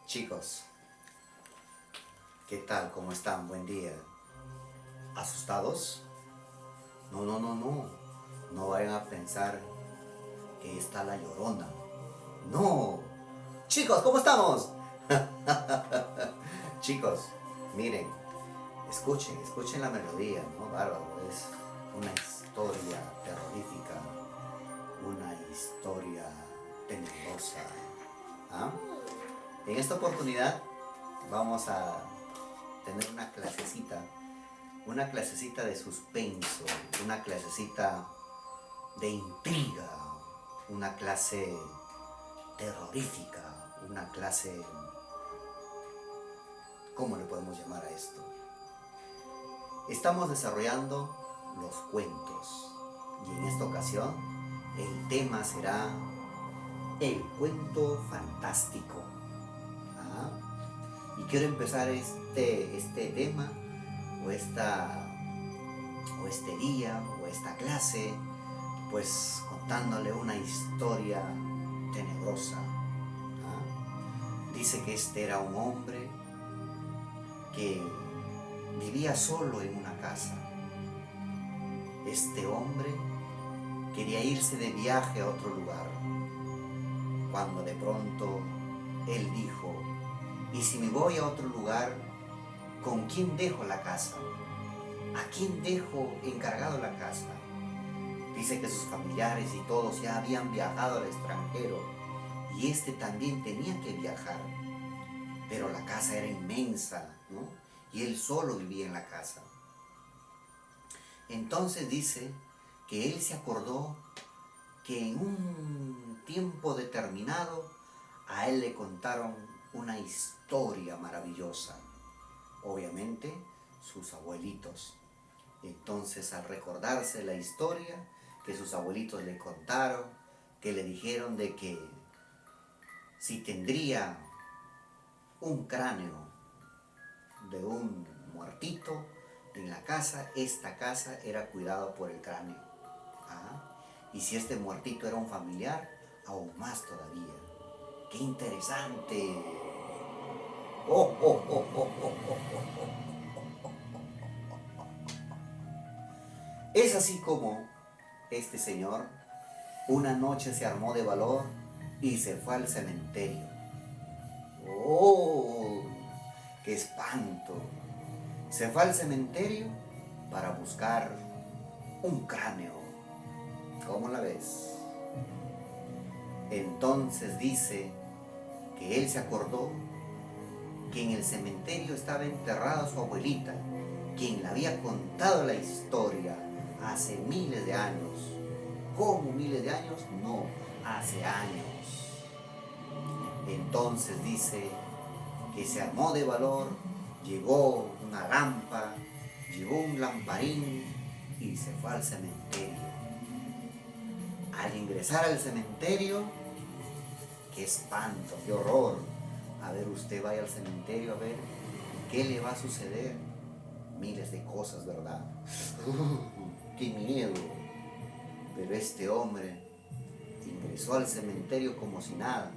Chicos, ¿qué tal? ¿Cómo están? Buen día. ¿Asustados? No, no, no, no. No vayan a pensar que está la Llorona. No. Chicos, ¿cómo estamos? Chicos, miren, escuchen la melodía, ¿no? Bárbaro, es una historia terrorífica, una historia tenebrosa. ¿Ah? En esta oportunidad vamos a tener una clasecita de suspenso, una clasecita de intriga, una clase terrorífica, una clase, ¿cómo le podemos llamar a esto? Estamos desarrollando los cuentos y en esta ocasión el tema será el cuento fantástico. Y quiero empezar este tema o este día o esta clase pues contándole una historia tenebrosa. Dice que este era un hombre que vivía solo en una casa. Este hombre quería irse de viaje a otro lugar, cuando de pronto él dijo: ¿y si me voy a otro lugar, con quién dejo la casa? ¿A quién dejo encargado la casa? Dice que sus familiares y todos ya habían viajado al extranjero y este también tenía que viajar. Pero la casa era inmensa, ¿no? Y él solo vivía en la casa. Entonces dice que él se acordó que en un tiempo determinado a él le contaron una historia maravillosa. Obviamente, sus abuelitos. Entonces, al recordarse la historia que sus abuelitos le contaron, que le dijeron de que si tendría un cráneo de un muertito en la casa, esta casa era cuidada por el cráneo. Y si este muertito era un familiar, aún más todavía. ¡Qué interesante! ¡Oh, oh, oh, oh, oh, oh, oh! Es así como este señor una noche se armó de valor y se fue al cementerio. ¡Oh! ¡Qué espanto! Se fue al cementerio para buscar un cráneo. ¿Cómo la ves? Entonces dice que él se acordó que en el cementerio estaba enterrada su abuelita, quien le había contado la historia hace miles de años. ¿Cómo miles de años? No, hace años. Entonces dice que se armó de valor, llevó una lámpara, llevó un lamparín y se fue al cementerio. Al ingresar al cementerio, ¡qué espanto, qué horror! A ver, usted vaya al cementerio a ver qué le va a suceder. Miles de cosas, ¿verdad? ¡Qué miedo! Pero este hombre ingresó al cementerio como si nada,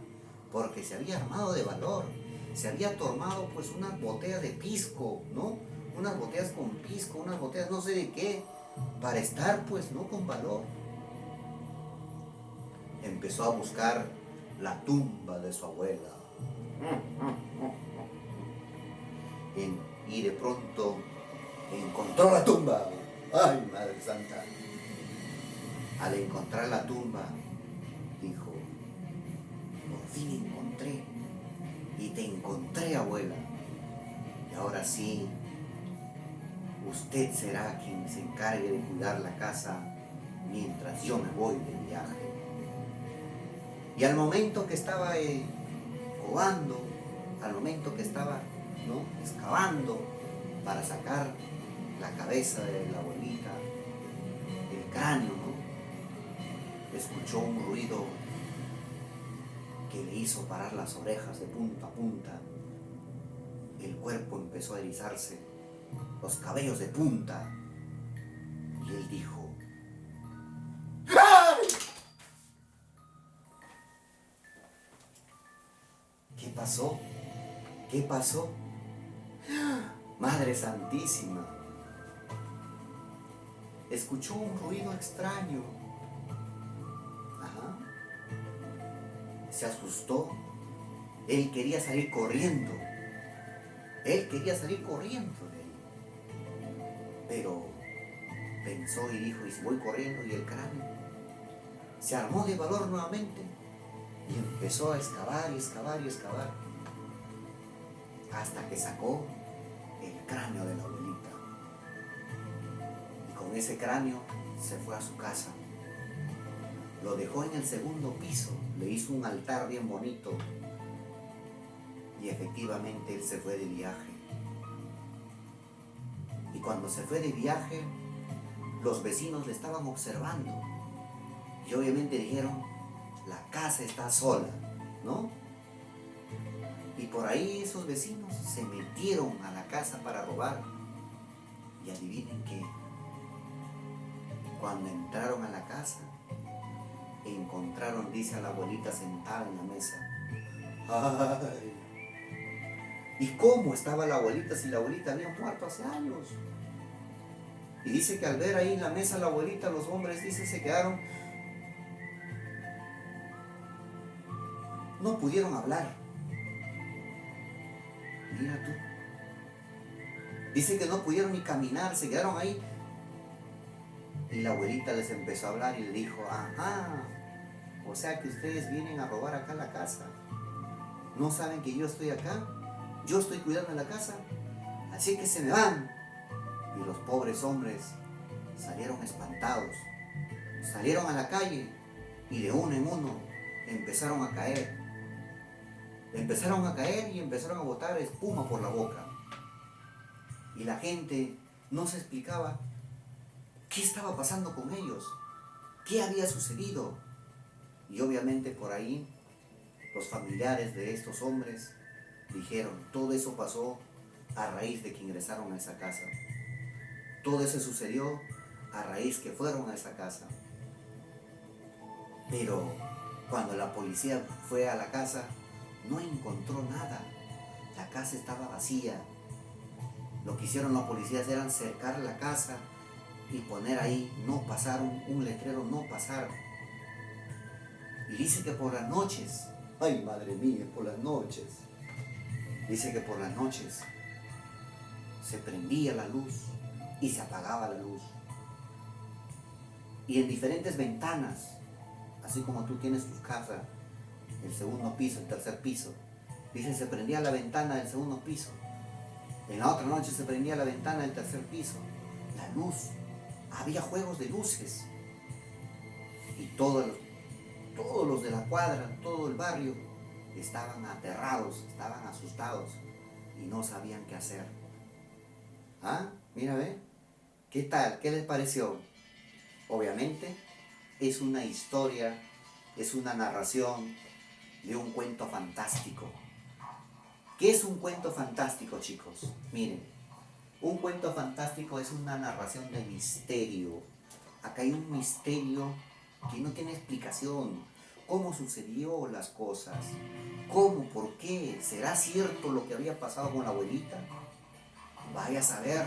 porque se había armado de valor. Se había tomado pues unas botellas de pisco, ¿no? Unas botellas con pisco, unas botellas no sé de qué, para estar pues, ¿no? Con valor. Empezó a buscar la tumba de su abuela. Y de pronto encontró la tumba. ¡Ay, Madre Santa! Al encontrar la tumba, dijo: por fin encontré. Y te encontré, abuela. Y ahora sí, usted será quien se encargue de cuidar la casa mientras yo me voy de viaje. Y al momento que estaba cavando, al momento que estaba, ¿no?, excavando para sacar la cabeza de la abuelita, el cráneo, ¿no? Escuchó un ruido que le hizo parar las orejas de punta a punta. El cuerpo empezó a erizarse, los cabellos de punta. Y él dijo: ¡ay! ¿Qué pasó? ¿Qué pasó? Madre Santísima. Escuchó un ruido extraño. Ajá. Se asustó. Él quería salir corriendo. Él quería salir corriendo de ahí. Pero pensó y dijo: ¿y si voy corriendo? Y el cráneo se armó de valor nuevamente y empezó a excavar y excavar y excavar hasta que sacó el cráneo de la abuelita. Y con ese cráneo se fue a su casa. Lo dejó en el segundo piso, le hizo un altar bien bonito y efectivamente él se fue de viaje. Y cuando se fue de viaje, los vecinos le estaban observando y obviamente dijeron: la casa está sola, ¿no? Y por ahí esos vecinos se metieron a la casa para robar. Y adivinen qué, cuando entraron a la casa, encontraron, dice, a la abuelita sentada en la mesa. ¡Ay! ¿Y cómo estaba la abuelita si la abuelita había muerto hace años? Y dice que al ver ahí en la mesa a la abuelita, los hombres, dice, se quedaron, no pudieron hablar. Mira tú. Dice que no pudieron ni caminar, se quedaron ahí. Y la abuelita les empezó a hablar y le dijo: ajá, o sea que ustedes vienen a robar acá la casa. ¿No saben que yo estoy acá? Yo estoy cuidando la casa, así que se me van. Y los pobres hombres salieron espantados. Salieron a la calle y de uno en uno empezaron a caer. Empezaron a caer y empezaron a botar espuma por la boca. Y la gente no se explicaba qué estaba pasando con ellos, qué había sucedido. Y obviamente por ahí los familiares de estos hombres dijeron: todo eso pasó a raíz de que ingresaron a esa casa. Todo eso sucedió a raíz que fueron a esa casa. Pero cuando la policía fue a la casa, no encontró nada. La casa estaba vacía. Lo que hicieron los policías era cercar la casa y poner ahí: no pasar, un letrero: no pasar. Y dice que por las noches, ay madre mía, por las noches, dice que por las noches se prendía la luz y se apagaba la luz. Y en diferentes ventanas, así como tú tienes tu casa, el segundo piso, el tercer piso, dice, se prendía la ventana del segundo piso. En la otra noche se prendía la ventana del tercer piso. La luz, había juegos de luces. Y todos los de la cuadra, todo el barrio, estaban aterrados, estaban asustados y no sabían qué hacer. ¿Ah? Mira, ve. ¿Qué tal? ¿Qué les pareció? Obviamente es una historia, es una narración de un cuento fantástico. ¿Qué es un cuento fantástico, chicos? Miren, un cuento fantástico es una narración de misterio. Acá hay un misterio que no tiene explicación. ¿Cómo sucedió las cosas? ¿Cómo? ¿Por qué? ¿Será cierto lo que había pasado con la abuelita? Vaya a saber.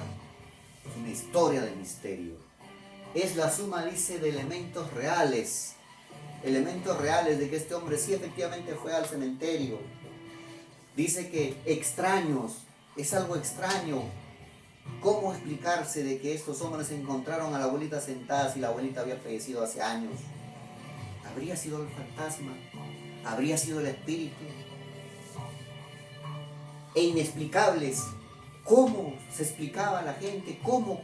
Es una historia de misterio. Es la suma, dice, de elementos reales. Elementos reales de que este hombre sí efectivamente fue al cementerio. Dice que extraños, es algo extraño. ¿Cómo explicarse de que estos hombres encontraron a la abuelita sentada si la abuelita había fallecido hace años? ¿Habría sido el fantasma? ¿Habría sido el espíritu? E inexplicables. ¿Cómo se explicaba a la gente? ¿Cómo?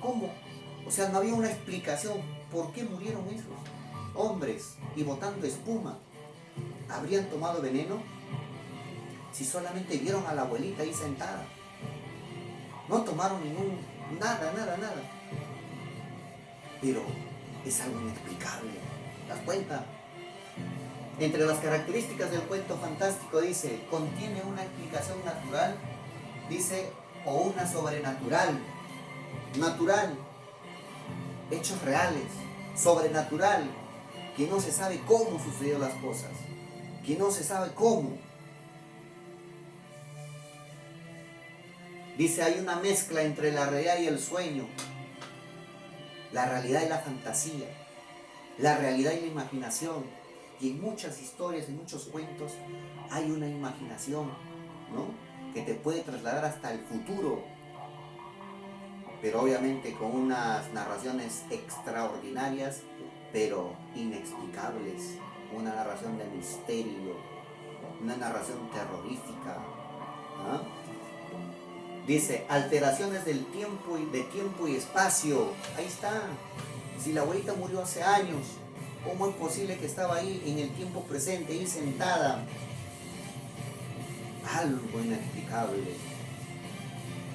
O sea, no había una explicación. ¿Por qué murieron esos hombres y botando espuma? ¿Habrían tomado veneno? Si solamente vieron a la abuelita ahí sentada. No tomaron Nada, nada, nada. Pero es algo inexplicable. ¿Te das cuenta? Entre las características del cuento fantástico dice, contiene una explicación natural, dice, o una sobrenatural. Natural, hechos reales. Sobrenatural, que no se sabe cómo sucedieron las cosas. Que no se sabe cómo. Dice, hay una mezcla entre la realidad y el sueño. La realidad y la fantasía. La realidad y la imaginación. Y en muchas historias, en muchos cuentos, hay una imaginación, ¿no? Que te puede trasladar hasta el futuro. Pero obviamente con unas narraciones extraordinarias, pero inexplicables. Una narración de misterio, una narración terrorífica. ¿Ah? Dice, alteraciones del tiempo de tiempo y espacio. Ahí está. Si la abuelita murió hace años, ¿cómo es posible que estaba ahí en el tiempo presente, ahí sentada? Algo inexplicable.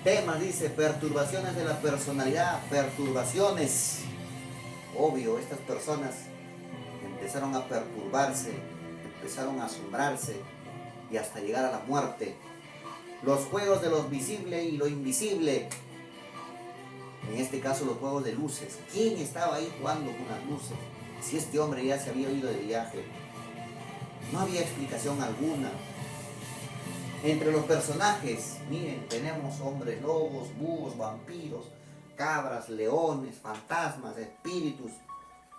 Temas, dice, perturbaciones de la personalidad, perturbaciones. Obvio, estas personas empezaron a perturbarse, empezaron a asombrarse y hasta llegar a la muerte. Los juegos de lo visible y lo invisible. En este caso los juegos de luces. ¿Quién estaba ahí jugando con las luces? Si este hombre ya se había ido de viaje. No había explicación alguna. Entre los personajes, miren, tenemos hombres lobos, búhos, vampiros, cabras, leones, fantasmas, espíritus,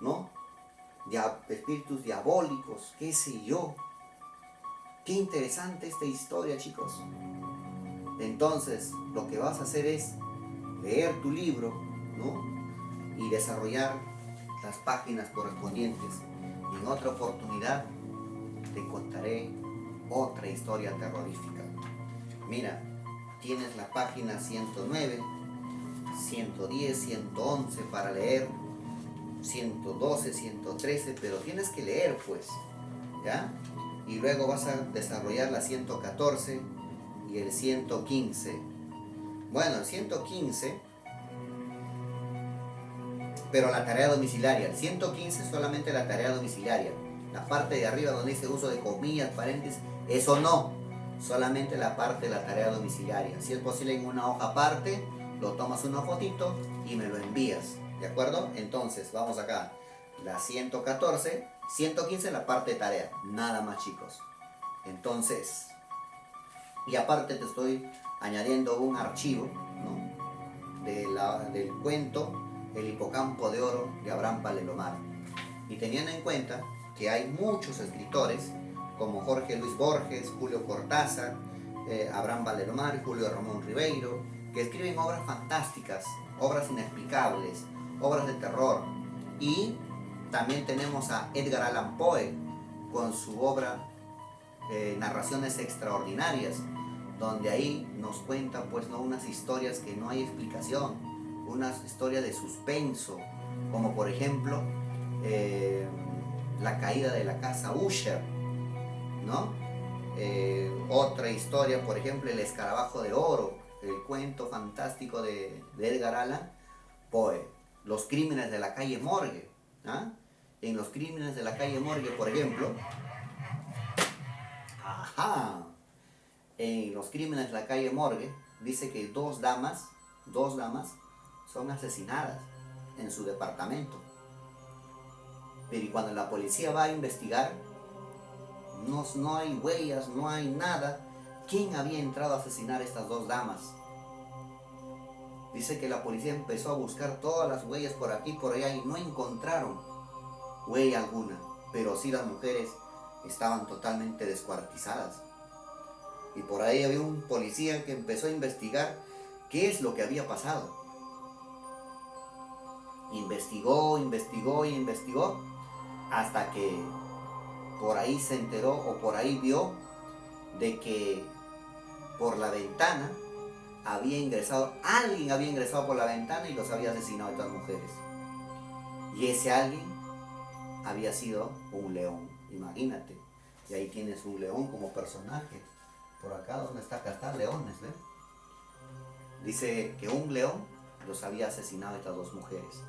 ¿no? Espíritus diabólicos, qué sé yo. Qué interesante esta historia, chicos. Entonces, lo que vas a hacer es leer tu libro, ¿no? Y desarrollar las páginas correspondientes. Y en otra oportunidad te contaré otra historia terrorífica. Mira, tienes la página 109, 110, 111 para leer, 112, 113, pero tienes que leer pues, ¿ya? Y luego vas a desarrollar la 114 y el 115. Bueno, el 115, pero la tarea domiciliaria. El 115 solamente la tarea domiciliaria. La parte de arriba donde dice uso de comillas, paréntesis, eso no. Solamente la parte de la tarea domiciliaria. Si es posible en una hoja aparte, lo tomas una fotito y me lo envías. ¿De acuerdo? Entonces, vamos acá. La 114, 115 la parte de tarea. Nada más, chicos. Entonces, y aparte te estoy añadiendo un archivo, ¿no? Del cuento El hipocampo de oro de Abraham Palelomar. Y teniendo en cuenta que hay muchos escritores como Jorge Luis Borges, Julio Cortázar, Abraham Palelomar, Julio Ramón Ribeiro, que escriben obras fantásticas, obras inexplicables, obras de terror. Y también tenemos a Edgar Allan Poe con su obra Narraciones Extraordinarias, donde ahí nos cuentan pues no unas historias que no hay explicación, unas historias de suspenso, como por ejemplo la caída de la casa Usher, ¿no? Otra historia, por ejemplo, El escarabajo de oro, el cuento fantástico de Edgar Allan Poe. Los crímenes de la calle Morgue, ¿ah? En los crímenes de la calle Morgue, por ejemplo, en los crímenes de la calle Morgue, dice que dos damas son asesinadas en su departamento. Pero y cuando la policía va a investigar, no hay huellas, no hay nada. ¿Quién había entrado a asesinar a estas dos damas? Dice que la policía empezó a buscar todas las huellas por aquí y por allá y no encontraron huella alguna. Pero sí las mujeres estaban totalmente descuartizadas. Y por ahí había un policía que empezó a investigar qué es lo que había pasado. Investigó hasta que por ahí se enteró o por ahí vio de que por la ventana alguien había ingresado por la ventana y los había asesinado a estas mujeres. Y ese alguien había sido un león, imagínate. Y ahí tienes un león como personaje. Por acá donde está, acá está leones, ¿ven? Dice que un león los había asesinado estas dos mujeres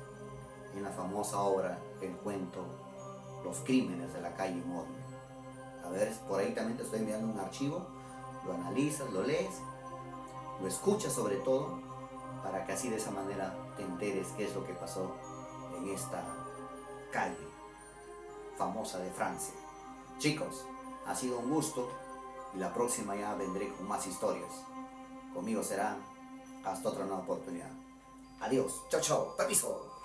en la famosa obra, el cuento Los crímenes de la calle Morgue. A ver, por ahí también te estoy enviando un archivo, lo analizas, lo lees, lo escuchas sobre todo, para que así de esa manera te enteres qué es lo que pasó en esta calle famosa de Francia. Chicos, ha sido un gusto y la próxima ya vendré con más historias. Conmigo será hasta otra nueva oportunidad. Adiós, chao, chao, permiso.